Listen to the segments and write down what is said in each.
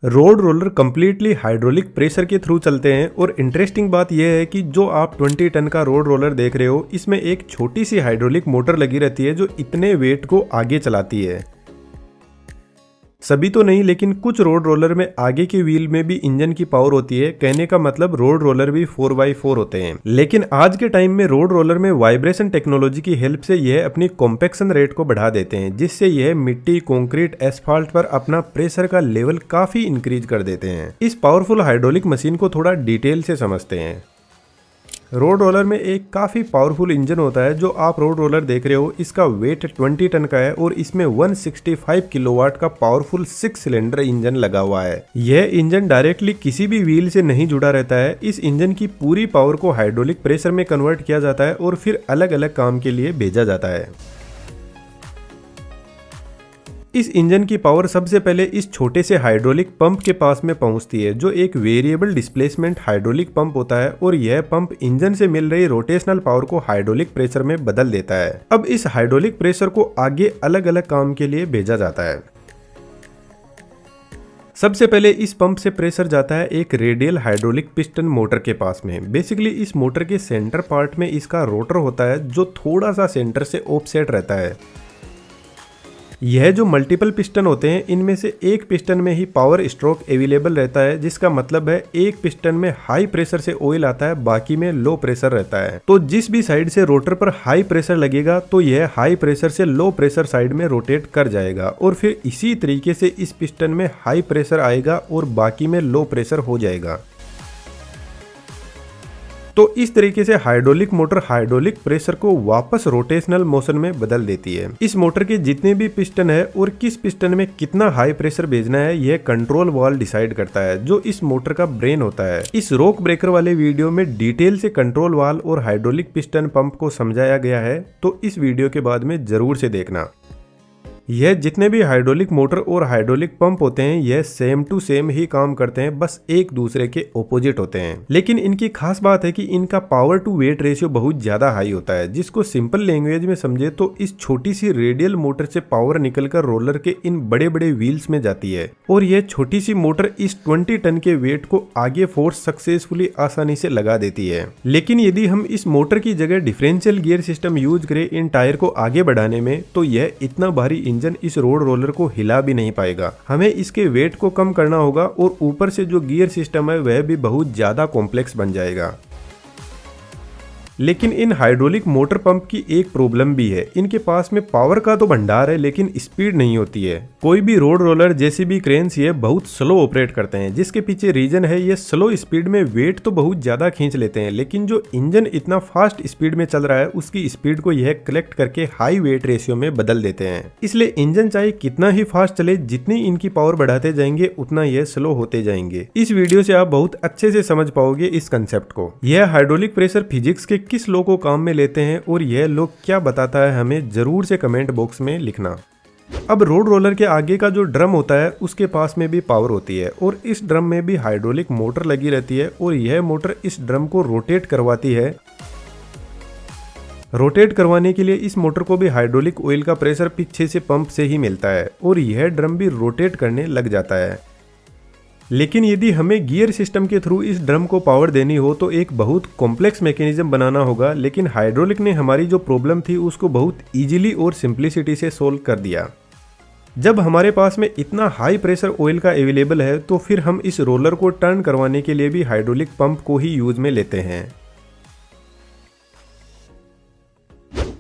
Road roller completely hydraulic pressure के through चलते हैं और इंटरेस्टिंग बात यह है कि जो आप 20 टन का रोड रोलर देख रहे हो इसमें एक छोटी सी हाइड्रोलिक मोटर लगी रहती है जो इतने वेट को आगे चलाती है। सभी तो नहीं, लेकिन कुछ रोड रोलर में आगे के व्हील में भी इंजन की पावर होती है। कहने का मतलब रोड रोलर भी 4x4 होते हैं। लेकिन आज के टाइम में रोड रोलर में वाइब्रेशन टेक्नोलॉजी की हेल्प से यह अपनी कॉम्पैक्शन रेट को बढ़ा देते हैं, जिससे यह मिट्टी, कंक्रीट, एस्फाल्ट पर अपना प्रेशर का लेवल काफी इंक्रीज कर देते हैं। इस पावरफुल हाइड्रोलिक मशीन को थोड़ा डिटेल से समझते हैं। रोड रोलर में एक काफ़ी पावरफुल इंजन होता है। जो आप रोड रोलर देख रहे हो इसका वेट 20 टन का है और इसमें 165 किलोवाट का पावरफुल 6 सिलेंडर इंजन लगा हुआ है। यह इंजन डायरेक्टली किसी भी व्हील से नहीं जुड़ा रहता है। इस इंजन की पूरी पावर को हाइड्रोलिक प्रेशर में कन्वर्ट किया जाता है और फिर अलग अलग काम के लिए भेजा जाता है। इस इंजन की पावर सबसे पहले इस छोटे से हाइड्रोलिक पंप के पास में पहुंचती है, जो एक वेरिएबल डिस्प्लेसमेंट हाइड्रोलिक पंप होता है और यह पंप इंजन से मिल रही रोटेशनल पावर को हाइड्रोलिक प्रेशर में बदल देता है। अब इस हाइड्रोलिक प्रेशर को आगे अलग अलग काम के लिए भेजा जाता है। सबसे पहले इस पंप से प्रेशर जाता है एक रेडियल हाइड्रोलिक पिस्टन मोटर के पास में। बेसिकली इस मोटर के सेंटर पार्ट में इसका रोटर होता है जो थोड़ा सा सेंटर से ऑफसेट रहता है। यह जो मल्टीपल पिस्टन होते हैं इनमें से एक पिस्टन में ही पावर स्ट्रोक अवेलेबल रहता है, जिसका मतलब है एक पिस्टन में हाई प्रेशर से ऑयल आता है, बाकी में लो प्रेशर रहता है। तो जिस भी साइड से रोटर पर हाई प्रेशर लगेगा तो यह हाई प्रेशर से लो प्रेशर साइड में रोटेट कर जाएगा और फिर इसी तरीके से इस पिस्टन में हाई प्रेशर आएगा और बाकी में लो प्रेशर हो जाएगा। तो इस तरीके से हाइड्रोलिक मोटर हाइड्रोलिक प्रेशर को वापस रोटेशनल मोशन में बदल देती है। इस मोटर के जितने भी पिस्टन है और किस पिस्टन में कितना हाई प्रेशर भेजना है यह कंट्रोल वाल्व डिसाइड करता है, जो इस मोटर का ब्रेन होता है। इस रोक ब्रेकर वाले वीडियो में डिटेल से कंट्रोल वाल्व और हाइड्रोलिक पिस्टन पंप को समझाया गया है, तो इस वीडियो के बाद में जरूर से देखना। यह जितने भी हाइड्रोलिक मोटर और हाइड्रोलिक पंप होते हैं यह सेम टू सेम ही काम करते हैं, बस एक दूसरे के ऑपोजिट होते हैं। लेकिन इनकी खास बात है कि इनका पावर टू वेट रेशियो बहुत ज्यादा हाई होता है। जिसको सिंपल लैंग्वेज में समझे तो इस छोटी सी रेडियल मोटर से पावर निकलकर रोलर के इन बड़े बड़े व्हील्स में जाती है और यह छोटी सी मोटर इस 20 टन के वेट को आगे फोर्स सक्सेसफुली आसानी से लगा देती है। लेकिन यदि हम इस मोटर की जगह डिफरेंशियल गियर सिस्टम यूज करें इन टायर को आगे बढ़ाने में, तो यह इतना भारी इंजन इस रोड रोलर को हिला भी नहीं पाएगा। हमें इसके वेट को कम करना होगा और ऊपर से जो गियर सिस्टम है वह भी बहुत ज्यादा कॉम्प्लेक्स बन जाएगा। लेकिन इन हाइड्रोलिक मोटर पंप की एक प्रॉब्लम भी है, इनके पास में पावर का तो भंडार है लेकिन स्पीड नहीं होती है। कोई भी रोड रोलर जेसीबी क्रेन्स ये बहुत स्लो ऑपरेट करते हैं, जिसके पीछे रीजन है ये स्लो स्पीड में वेट तो बहुत ज्यादा खींच लेते हैं, लेकिन जो इंजन इतना फास्ट स्पीड में चल रहा है उसकी स्पीड को यह कलेक्ट करके हाई वेट रेशियो में बदल देते हैं। इसलिए इंजन चाहे कितना ही फास्ट चले, जितनी इनकी पावर बढ़ाते जाएंगे उतना यह स्लो होते जाएंगे। इस वीडियो से आप बहुत अच्छे से समझ पाओगे इस कंसेप्ट को। यह हाइड्रोलिक प्रेशर फिजिक्स के किस लॉ को काम में लेते हैं और यह लॉ क्या बताता है हमें जरूर से कमेंट बॉक्स में लिखना। अब रोड रोलर के आगे का जो ड्रम होता है उसके पास में भी पावर होती है और इस ड्रम में भी हाइड्रोलिक मोटर लगी रहती है और यह मोटर इस ड्रम को रोटेट करवाती है। रोटेट करवाने के लिए इस मोटर को भी हाइड्रोलिक ऑयल का प्रेशर पीछे से पंप से ही मिलता है और यह ड्रम भी रोटेट करने लग जाता है। लेकिन यदि हमें गियर सिस्टम के थ्रू इस ड्रम को पावर देनी हो तो एक बहुत कॉम्प्लेक्स मैकेनिज्म बनाना होगा, लेकिन हाइड्रोलिक ने हमारी जो प्रॉब्लम थी उसको बहुत इजीली और सिंप्लिसिटी से सोल्व कर दिया। जब हमारे पास में इतना हाई प्रेशर ऑयल का अवेलेबल है तो फिर हम इस रोलर को टर्न करवाने के लिए भी हाइड्रोलिक पंप को ही यूज में लेते हैं।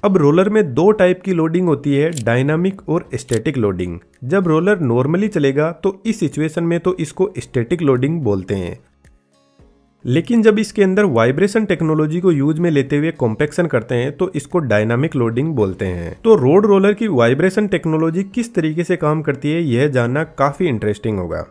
अब रोलर में दो टाइप की लोडिंग होती है, डायनामिक और स्टैटिक लोडिंग। जब रोलर नॉर्मली चलेगा तो इस सिचुएशन में तो इसको स्टैटिक लोडिंग बोलते हैं, लेकिन जब इसके अंदर वाइब्रेशन टेक्नोलॉजी को यूज में लेते हुए कॉम्पैक्शन करते हैं तो इसको डायनामिक लोडिंग बोलते हैं। तो रोड रोलर की वाइब्रेशन टेक्नोलॉजी किस तरीके से काम करती है यह जानना काफी इंटरेस्टिंग होगा।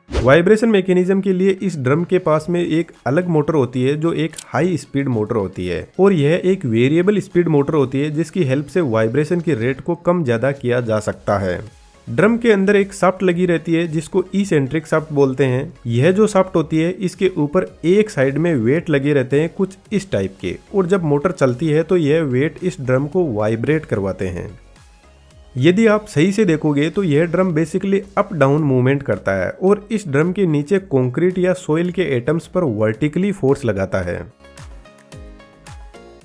वाइब्रेशन मैकेनिज्म के लिए इस ड्रम के पास में एक अलग मोटर होती है जो एक हाई स्पीड मोटर होती है और यह एक वेरिएबल स्पीड मोटर होती है जिसकी हेल्प से वाइब्रेशन की रेट को कम ज्यादा किया जा सकता है। ड्रम के अंदर एक शाफ्ट लगी रहती है जिसको इसेंट्रिक शाफ्ट बोलते हैं। यह जो शाफ्ट होती है इसके ऊपर एक साइड में वेट लगे रहते हैं कुछ इस टाइप के, और जब मोटर चलती है तो यह वेट इस ड्रम को वाइब्रेट करवाते हैं। यदि आप सही से देखोगे तो यह drum basically up down movement करता है और इस ड्रम के नीचे कंक्रीट या सोइल के एटम्स पर वर्टिकली फोर्स लगाता है।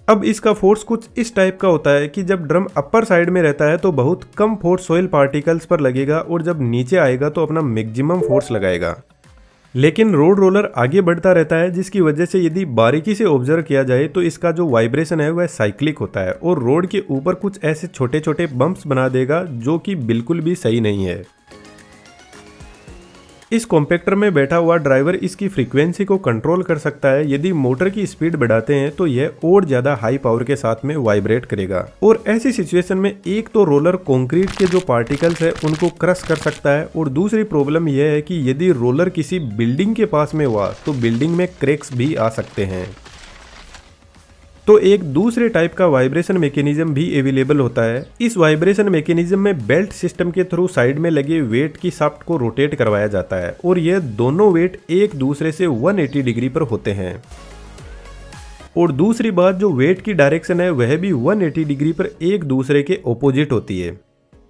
अब इसका फोर्स कुछ इस टाइप का होता है कि जब ड्रम अपर साइड में रहता है तो बहुत कम फोर्स सोइल पार्टिकल्स पर लगेगा और जब नीचे आएगा तो अपना मैक्सिमम फोर्स लगाएगा। लेकिन रोड रोलर आगे बढ़ता रहता है, जिसकी वजह से यदि बारीकी से ऑब्जर्व किया जाए तो इसका जो वाइब्रेशन है वह साइक्लिक होता है और रोड के ऊपर कुछ ऐसे छोटे छोटे बम्प्स बना देगा जो कि बिल्कुल भी सही नहीं है। इस कॉम्पैक्टर में बैठा हुआ ड्राइवर इसकी फ्रीक्वेंसी को कंट्रोल कर सकता है। यदि मोटर की स्पीड बढ़ाते हैं तो यह और ज्यादा हाई पावर के साथ में वाइब्रेट करेगा और ऐसी सिचुएशन में एक तो रोलर कंक्रीट के जो पार्टिकल्स है उनको क्रश कर सकता है और दूसरी प्रॉब्लम यह है कि यदि रोलर किसी बिल्डिंग के पास में हुआ तो बिल्डिंग में क्रैक्स भी आ सकते हैं। तो एक दूसरे टाइप का वाइब्रेशन मैकेनिज्म भी अवेलेबल होता है। इस वाइब्रेशन मैकेनिज्म में बेल्ट सिस्टम के थ्रू साइड में लगे वेट की शाफ्ट को रोटेट करवाया जाता है और यह दोनों वेट एक दूसरे से 180 डिग्री पर होते हैं। और दूसरी बात, जो वेट की डायरेक्शन है वह भी 180 डिग्री पर एक दूसरे के ऑपोजिट होती है।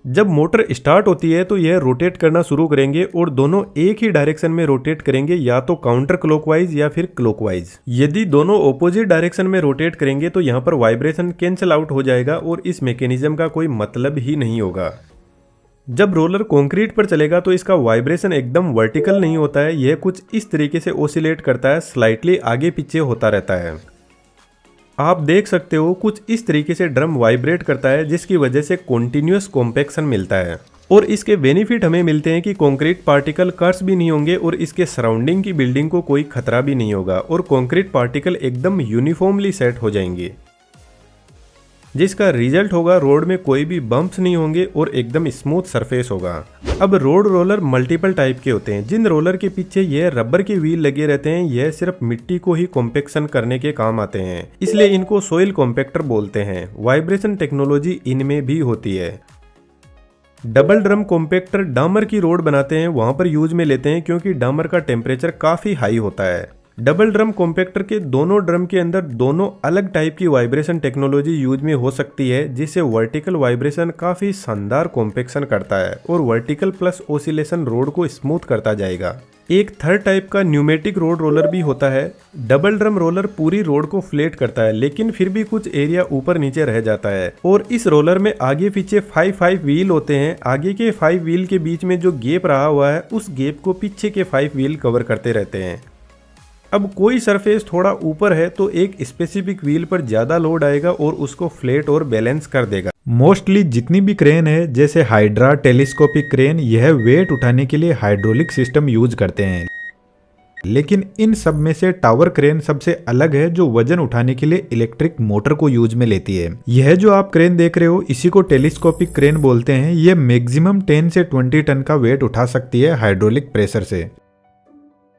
जब मोटर स्टार्ट होती है तो यह रोटेट करना शुरू करेंगे और दोनों एक ही डायरेक्शन में रोटेट करेंगे, या तो काउंटर क्लॉकवाइज या फिर क्लॉकवाइज। यदि दोनों ऑपोजिट डायरेक्शन में रोटेट करेंगे तो यहाँ पर वाइब्रेशन कैंसिल आउट हो जाएगा और इस मैकेनिज्म का कोई मतलब ही नहीं होगा। जब रोलर कंक्रीट पर चलेगा तो इसका वाइब्रेशन एकदम वर्टिकल नहीं होता है, यह कुछ इस तरीके से ओसिलेट करता है, स्लाइटली आगे पीछे होता रहता है। आप देख सकते हो कुछ इस तरीके से ड्रम वाइब्रेट करता है, जिसकी वजह से कॉन्टिन्यूअस कॉम्पैक्शन मिलता है और इसके बेनिफिट हमें मिलते हैं कि कंक्रीट पार्टिकल कर्स भी नहीं होंगे और इसके सराउंडिंग की बिल्डिंग को कोई खतरा भी नहीं होगा और कंक्रीट पार्टिकल एकदम यूनिफॉर्मली सेट हो जाएंगे, जिसका रिजल्ट होगा रोड में कोई भी बम्प्स नहीं होंगे और एकदम स्मूथ सरफेस होगा। अब रोड रोलर मल्टीपल टाइप के होते हैं। जिन रोलर के पीछे यह रबर के व्हील लगे रहते हैं यह सिर्फ मिट्टी को ही कॉम्पैक्शन करने के काम आते हैं, इसलिए इनको सोइल कॉम्पैक्टर बोलते हैं। वाइब्रेशन टेक्नोलॉजी इनमें भी होती है। डबल ड्रम कॉम्पैक्टर डामर की रोड बनाते हैं वहां पर यूज में लेते हैं, क्योंकि डामर का टेम्परेचर काफी हाई होता है। डबल ड्रम कॉम्पैक्टर के दोनों ड्रम के अंदर दोनों अलग टाइप की वाइब्रेशन टेक्नोलॉजी यूज में हो सकती है, जिससे वर्टिकल वाइब्रेशन काफी शानदार कॉम्पैक्शन करता है और वर्टिकल प्लस ओसिलेशन रोड को स्मूथ करता जाएगा। एक थर्ड टाइप का न्यूमेटिक रोड रोलर भी होता है। डबल ड्रम रोलर पूरी रोड को फ्लैट करता है, लेकिन फिर भी कुछ एरिया ऊपर नीचे रह जाता है और इस रोलर में आगे पीछे 5 व्हील होते हैं। आगे के 5 व्हील के बीच में जो गैप रहा हुआ है उस गैप को पीछे के 5 व्हील कवर करते रहते हैं। अब कोई सरफेस थोड़ा ऊपर है तो एक स्पेसिफिक व्हील पर ज्यादा लोड आएगा और उसको फ्लैट और बैलेंस कर देगा। मोस्टली जितनी भी क्रेन है जैसे हाइड्रा, टेलीस्कोपिक क्रेन, यह वेट उठाने के लिए हाइड्रोलिक सिस्टम यूज करते हैं, लेकिन इन सब में से टावर क्रेन सबसे अलग है जो वजन उठाने के लिए इलेक्ट्रिक मोटर को यूज में लेती है। यह जो आप क्रेन देख रहे हो इसी को टेलीस्कोपिक क्रेन बोलते हैं। यह मैक्सिमम 10 से 20 टन का वेट उठा सकती है हाइड्रोलिक प्रेशर से,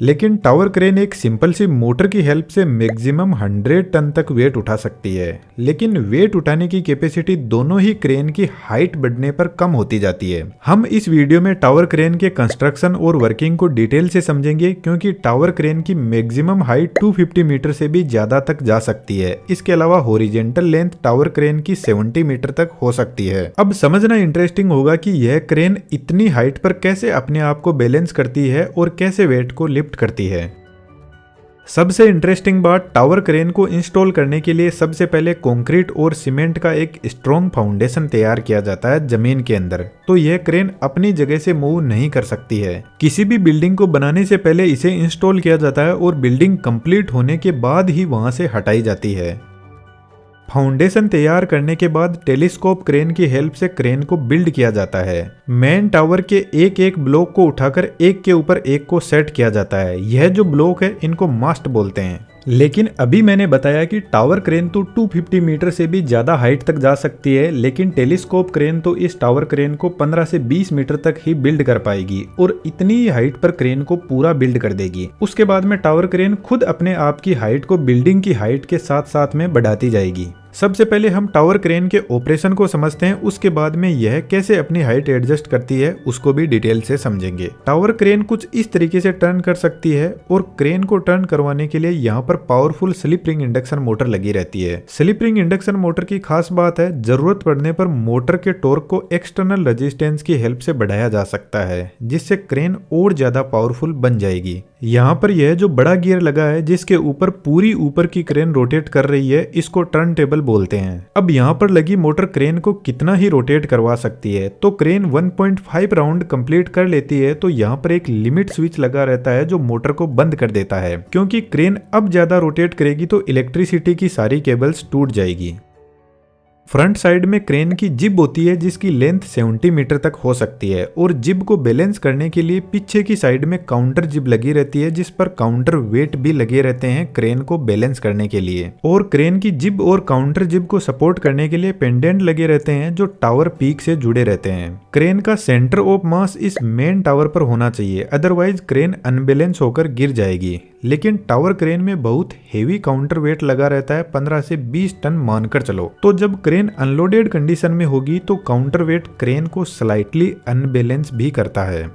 लेकिन टावर क्रेन एक सिंपल सी मोटर की हेल्प से मैक्सिमम 100 टन तक वेट उठा सकती है। लेकिन वेट उठाने की कैपेसिटी दोनों ही क्रेन की हाइट बढ़ने पर कम होती जाती है। हम इस वीडियो में टावर क्रेन के कंस्ट्रक्शन और वर्किंग को डिटेल से समझेंगे, क्योंकि टावर क्रेन की मैक्सिमम हाइट 250 मीटर से भी ज्यादा तक जा सकती है। इसके अलावा हॉरिजॉन्टल लेंथ टावर क्रेन की 70 मीटर तक हो सकती है। अब समझना इंटरेस्टिंग होगा कि यह क्रेन इतनी हाइट पर कैसे अपने आप को बैलेंस करती है और कैसे वेट को लिफ्ट करती है। सबसे इंटरेस्टिंग बात, टावर क्रेन को इंस्टॉल करने के लिए सबसे पहले कंक्रीट और सीमेंट का एक स्ट्रॉन्ग फाउंडेशन तैयार किया जाता है जमीन के अंदर, तो यह क्रेन अपनी जगह से मूव नहीं कर सकती है। किसी भी बिल्डिंग को बनाने से पहले इसे इंस्टॉल किया जाता है और बिल्डिंग कंप्लीट होने के बाद ही वहां से हटाई जाती है। फाउंडेशन तैयार करने के बाद टेलीस्कोप क्रेन की हेल्प से क्रेन को बिल्ड किया जाता है। मेन टावर के एक एक ब्लॉक को उठाकर एक के ऊपर एक को सेट किया जाता है। यह जो ब्लॉक है इनको मास्ट बोलते हैं। लेकिन अभी मैंने बताया कि टावर क्रेन तो 250 मीटर से भी ज्यादा हाइट तक जा सकती है, लेकिन टेलीस्कोप क्रेन तो इस टावर क्रेन को 15 से 20 मीटर तक ही बिल्ड कर पाएगी और इतनी ही हाइट पर क्रेन को पूरा बिल्ड कर देगी। उसके बाद में टावर क्रेन खुद अपने आप की हाइट को बिल्डिंग की हाइट के साथ साथ में बढ़ाती जाएगी। सबसे पहले हम टावर क्रेन के ऑपरेशन को समझते हैं, उसके बाद में यह कैसे अपनी हाइट एडजस्ट करती है उसको भी डिटेल से समझेंगे। टावर क्रेन कुछ इस तरीके से टर्न कर सकती है और क्रेन को टर्न करवाने के लिए यहाँ पर powerful slip ring induction motor लगी रहती है। स्लिप रिंग इंडक्शन मोटर की खास बात है, जरूरत पड़ने पर मोटर के टॉर्क को एक्सटर्नल रेजिस्टेंस की हेल्प से बढ़ाया जा सकता है, जिससे क्रेन और ज्यादा पावरफुल बन जाएगी। यहाँ पर यह जो बड़ा गियर लगा है जिसके ऊपर पूरी ऊपर की क्रेन रोटेट कर रही है, इसको टर्न टेबल बोलते हैं। अब यहाँ पर लगी मोटर क्रेन को कितना ही रोटेट करवा सकती है, तो क्रेन 1.5 राउंड कंप्लीट कर लेती है तो यहाँ पर एक लिमिट स्विच लगा रहता है जो मोटर को बंद कर देता है, क्योंकि क्रेन अब ज्यादा रोटेट करेगी तो इलेक्ट्रिसिटी की सारी केबल्स टूट जाएगी। फ्रंट साइड में क्रेन की जिब होती है जिसकी लेंथ 70 मीटर तक हो सकती है और जिब को बैलेंस करने के लिए पीछे की साइड में काउंटर जिब लगी रहती है जिस पर काउंटर वेट भी लगे रहते हैं क्रेन को बैलेंस करने के लिए। और क्रेन की जिब और काउंटर जिब को सपोर्ट करने के लिए पेंडेंट लगे रहते हैं जो टावर पीक से जुड़े रहते हैं। क्रेन का सेंटर ऑफ मास इस मेन टावर पर होना चाहिए, अदरवाइज क्रेन अनबैलेंस होकर गिर जाएगी। लेकिन टावर क्रेन में बहुत हेवी काउंटर वेट लगा रहता है, 15 से 20 टन मानकर चलो। तो जब क्रेन अनलोडेड कंडीशन में होगी तो काउंटर वेट क्रेन को स्लाइटली अनबैलेंस भी करता है।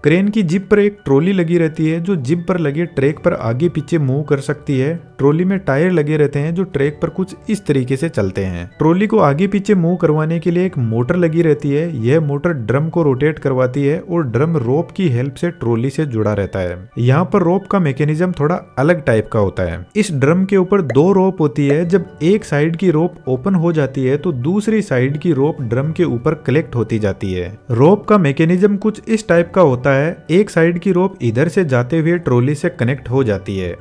क्रेन की जिब पर एक ट्रॉली लगी रहती है जो जिब पर लगे ट्रैक पर आगे पीछे मूव कर सकती है। ट्रॉली में टायर लगे रहते हैं जो ट्रैक पर कुछ इस तरीके से चलते हैं। ट्रॉली को आगे पीछे मूव करवाने के लिए एक मोटर लगी रहती है। यह मोटर ड्रम को रोटेट करवाती है और ड्रम रोप की हेल्प से ट्रॉली से जुड़ा रहता है। यहाँ पर रोप का मैकेनिज्म थोड़ा अलग टाइप का होता है। इस ड्रम के ऊपर 2 रोप होती है। जब एक साइड की रोप ओपन हो जाती है तो दूसरी साइड की रोप ड्रम के ऊपर कलेक्ट होती जाती है। रोप का मैकेनिज्म कुछ इस टाइप का होता है, एक साइड की रोप इधर से जाते हुए ट्रॉली से कनेक्ट हो जाती है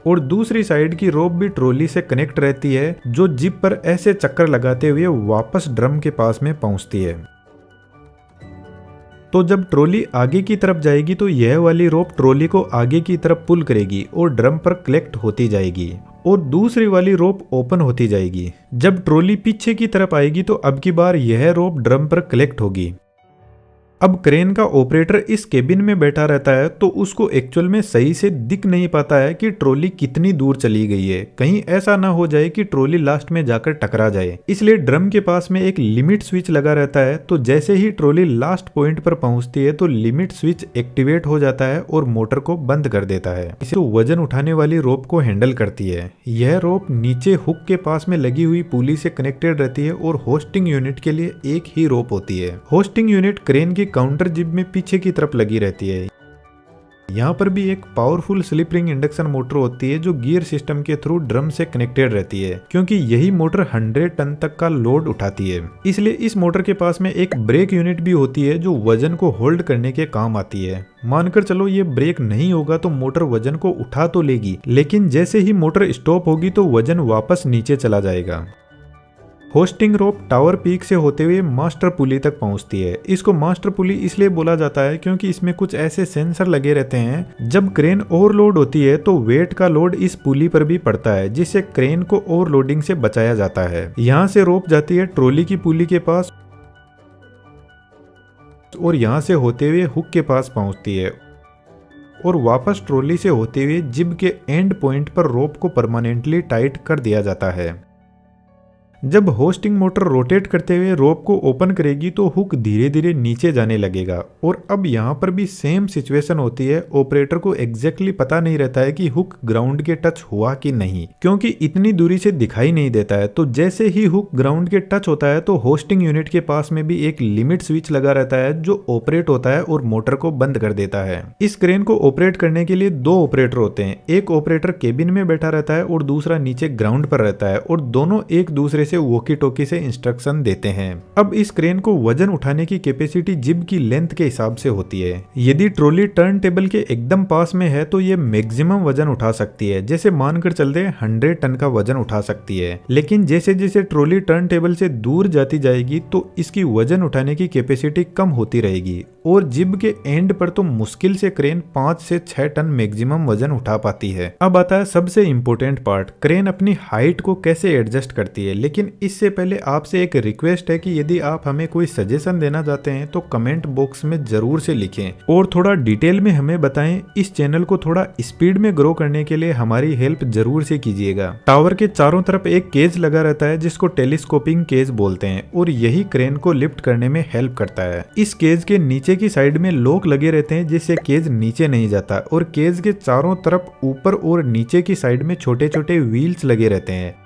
और दूसरी साइड की रोप भी ट्रॉली से कनेक्ट रहती है जो जिब पर ऐसे चक्कर लगाते हुए वापस ड्रम के पास में पहुंचती है। तो जब ट्रॉली आगे की तरफ जाएगी तो यह वाली रोप ट्रॉली को आगे की तरफ पुल करेगी और ड्रम पर कलेक्ट होती जाएगी और दूसरी वाली रोप ओपन होती जाएगी। जब ट्रॉली पीछे की तरफ आएगी तो अब की बार यह रोप ड्रम पर कलेक्ट होगी। अब क्रेन का ऑपरेटर इस केबिन में बैठा रहता है तो उसको एक्चुअल में सही से दिख नहीं पाता है कि ट्रॉली कितनी दूर चली गई है। कहीं ऐसा ना हो जाए कि ट्रॉली लास्ट में जाकर टकरा जाए, इसलिए ड्रम के पास में एक लिमिट स्विच लगा रहता है। तो जैसे ही ट्रॉली लास्ट पॉइंट पर पहुंचती है तो लिमिट स्विच एक्टिवेट हो जाता है और मोटर को बंद कर देता है। इसे तो वजन उठाने वाली रोप को हैंडल करती है। यह रोप नीचे हुक के पास में लगी हुई पुली से कनेक्टेड रहती है और होस्टिंग यूनिट के लिए एक ही रोप होती है। होस्टिंग यूनिट क्रेन की काउंटर जिब में पीछे की तरफ लगी रहती है। यहाँ पर भी एक powerful slip ring induction motor होती है जो गियर सिस्टम के थ्रू ड्रम से कनेक्टेड रहती है, क्योंकि यही मोटर 100 टन तक का लोड उठाती है। इसलिए इस मोटर के पास में एक ब्रेक यूनिट भी होती है जो वजन को होल्ड करने के काम आती है। मानकर चलो ये ब्रेक नहीं होगा तो मोटर वजन को उठा तो लेगी, लेकिन जैसे ही मोटर स्टॉप होगी तो वजन वापस नीचे चला जाएगा। होस्टिंग रोप टावर पीक से होते हुए मास्टर पुली तक पहुंचती है। इसको मास्टर पुली इसलिए बोला जाता है क्योंकि इसमें कुछ ऐसे सेंसर लगे रहते हैं। जब क्रेन ओवरलोड होती है तो वेट का लोड इस पुली पर भी पड़ता है, जिससे क्रेन को ओवरलोडिंग से बचाया जाता है। यहाँ से रोप जाती है ट्रॉली की पुली के पास और यहाँ से होते हुए हुक के पास पहुंचती है और वापस ट्रॉली से होते हुए जिब के एंड पॉइंट पर रोप को परमानेंटली टाइट कर दिया जाता है। जब होस्टिंग मोटर रोटेट करते हुए रोप को ओपन करेगी तो हुक धीरे धीरे नीचे जाने लगेगा। और अब यहाँ पर भी सेम सिचुएशन होती है। ऑपरेटर को एग्जैक्टली पता नहीं रहता है कि हुक ग्राउंड के टच हुआ कि नहीं, क्योंकि इतनी दूरी से दिखाई नहीं देता है। तो जैसे ही हुक ग्राउंड के टच होता है तो होस्टिंग यूनिट के पास में भी एक लिमिट स्विच लगा रहता है जो ऑपरेट होता है और मोटर को बंद कर देता है। इस क्रेन को ऑपरेट करने के लिए 2 ऑपरेटर होते हैं। एक ऑपरेटर केबिन में बैठा रहता है और दूसरा नीचे ग्राउंड पर रहता है और दोनों एक दूसरे से वॉकी टॉकी से इंस्ट्रक्शन देते हैं। अब इस क्रेन को वजन उठाने की कैपेसिटी जिब की लेंथ के हिसाब से होती है। यदि ट्रॉली टर्न टेबल के एकदम पास में है तो ये मैक्सिमम वजन उठा सकती है। जैसे मानकर चलते 100 टन का वजन उठा सकती है। लेकिन जैसे जैसे ट्रॉली टर्न टेबल से दूर जाती जाएगी तो इसकी वजन उठाने की कैपेसिटी कम होती रहेगी और जिब के एंड पर तो मुश्किल से क्रेन 5 से 6 टन मैक्सिमम वजन उठा पाती है। अब आता है सबसे इम्पोर्टेंट पार्ट, क्रेन अपनी हाइट को कैसे एडजस्ट करती है। लेकिन इससे पहले आपसे एक रिक्वेस्ट है कि यदि आप हमें कोई सजेशन देना चाहते हैं तो कमेंट बॉक्स में जरूर से लिखें और थोड़ा डिटेल में हमें बताएं। इस चैनल को थोड़ा स्पीड में ग्रो करने के लिए हमारी हेल्प जरूर से कीजिएगा। टावर के चारों तरफ एक केज लगा रहता है जिसको टेलीस्कोपिंग केज बोलते हैं और यही क्रेन को लिफ्ट करने में हेल्प करता है। इस केज के नीचे की साइड में लॉक लगे रहते हैं जिससे केज नीचे नहीं जाता और केज के चारों तरफ ऊपर और नीचे की साइड में छोटे छोटे व्हील्स लगे रहते हैं।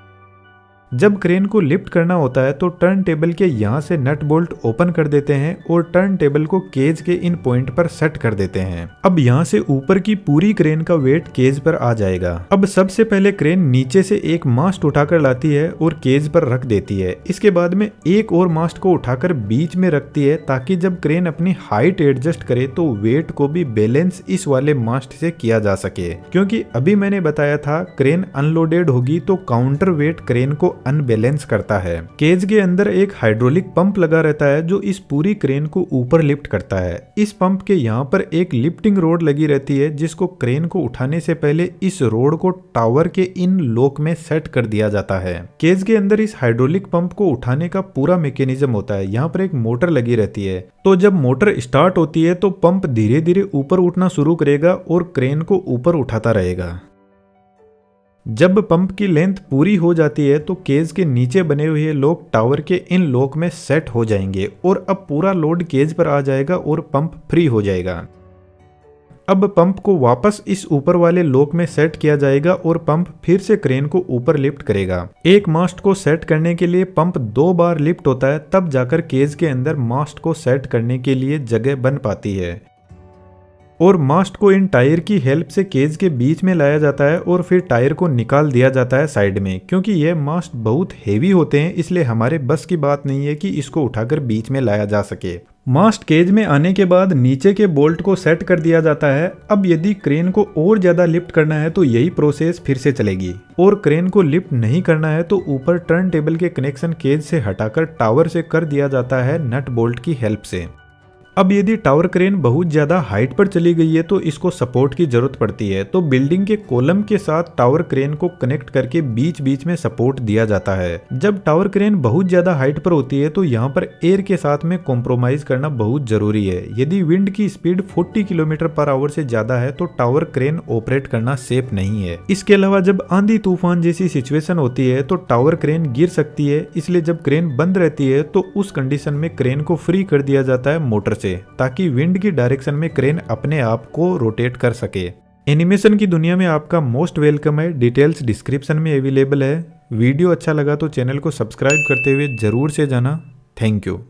जब क्रेन को लिफ्ट करना होता है तो टर्न टेबल के यहाँ से नट बोल्ट ओपन कर देते हैं और टर्न टेबल को केज के इन पॉइंट पर सेट कर देते हैं। अब यहाँ से ऊपर की पूरी क्रेन का वेट केज पर आ जाएगा। अब सबसे पहले क्रेन नीचे से एक मास्ट उठाकर लाती है और केज पर रख देती है। इसके बाद में एक और मास्ट को उठाकर बीच में रखती है ताकि जब क्रेन अपनी हाइट एडजस्ट करे तो वेट को भी बैलेंस इस वाले मास्ट से किया जा सके, क्योंकि अभी मैंने बताया था क्रेन अनलोडेड होगी तो काउंटर वेट क्रेन को अनबैलेंस करता है। केज के अंदर एक हाइड्रोलिक पंप लगा रहता है जो इस पूरी क्रेन को ऊपर लिफ्ट करता है। इस पंप के यहाँ पर एक लिफ्टिंग रोड लगी रहती है जिसको क्रेन को उठाने से पहले इस रोड को टावर के इन लॉक में सेट कर दिया जाता है। केज के अंदर इस हाइड्रोलिक पंप को उठाने का पूरा मैकेनिज्म होता है। यहाँ पर एक मोटर लगी रहती है, तो जब मोटर स्टार्ट होती है तो पंप धीरे धीरे ऊपर उठना शुरू करेगा और क्रेन को ऊपर उठाता रहेगा। जब पंप की लेंथ पूरी हो जाती है तो केज के नीचे बने हुए लॉक टावर के इन लॉक में सेट हो जाएंगे और अब पूरा लोड केज पर आ जाएगा और पंप फ्री हो जाएगा। अब पंप को वापस इस ऊपर वाले लॉक में सेट किया जाएगा और पंप फिर से क्रेन को ऊपर लिफ्ट करेगा। एक मास्ट को सेट करने के लिए पंप 2 बार लिफ्ट होता है, तब जाकर केज के अंदर मास्ट को सेट करने के लिए जगह बन पाती है और मास्ट को इन टायर की हेल्प से केज के बीच में लाया जाता है और फिर टायर को निकाल दिया जाता है साइड में। क्योंकि ये मास्ट बहुत हेवी होते हैं इसलिए हमारे बस की बात नहीं है कि इसको उठाकर बीच में लाया जा सके। मास्ट केज में आने के बाद नीचे के बोल्ट को सेट कर दिया जाता है। अब यदि क्रेन को और ज्यादा लिफ्ट करना है तो यही प्रोसेस फिर से चलेगी और क्रेन को लिफ्ट नहीं करना है तो ऊपर टर्न टेबल के कनेक्शन केज से हटाकर टावर से कर दिया जाता है नट बोल्ट की हेल्प से। अब यदि टावर क्रेन बहुत ज्यादा हाइट पर चली गई है तो इसको सपोर्ट की जरूरत पड़ती है, तो बिल्डिंग के कॉलम के साथ टावर क्रेन को कनेक्ट करके बीच बीच में सपोर्ट दिया जाता है। जब टावर क्रेन बहुत ज्यादा हाइट पर होती है तो यहाँ पर एयर के साथ में कॉम्प्रोमाइज करना बहुत जरूरी है। यदि विंड की स्पीड 40 किलोमीटर पर आवर से ज्यादा है तो टावर क्रेन ऑपरेट करना सेफ नहीं है। इसके अलावा जब आंधी तूफान जैसी सिचुएशन होती है तो टावर क्रेन गिर सकती है, इसलिए जब क्रेन बंद रहती है तो उस कंडीशन में क्रेन को फ्री कर दिया जाता है मोटर से, ताकि विंड की डायरेक्शन में क्रेन अपने आप को रोटेट कर सके। एनिमेशन की दुनिया में आपका मोस्ट वेलकम है। डिटेल्स डिस्क्रिप्शन में अवेलेबल है। वीडियो अच्छा लगा तो चैनल को सब्सक्राइब करते हुए जरूर से जाना। Thank you.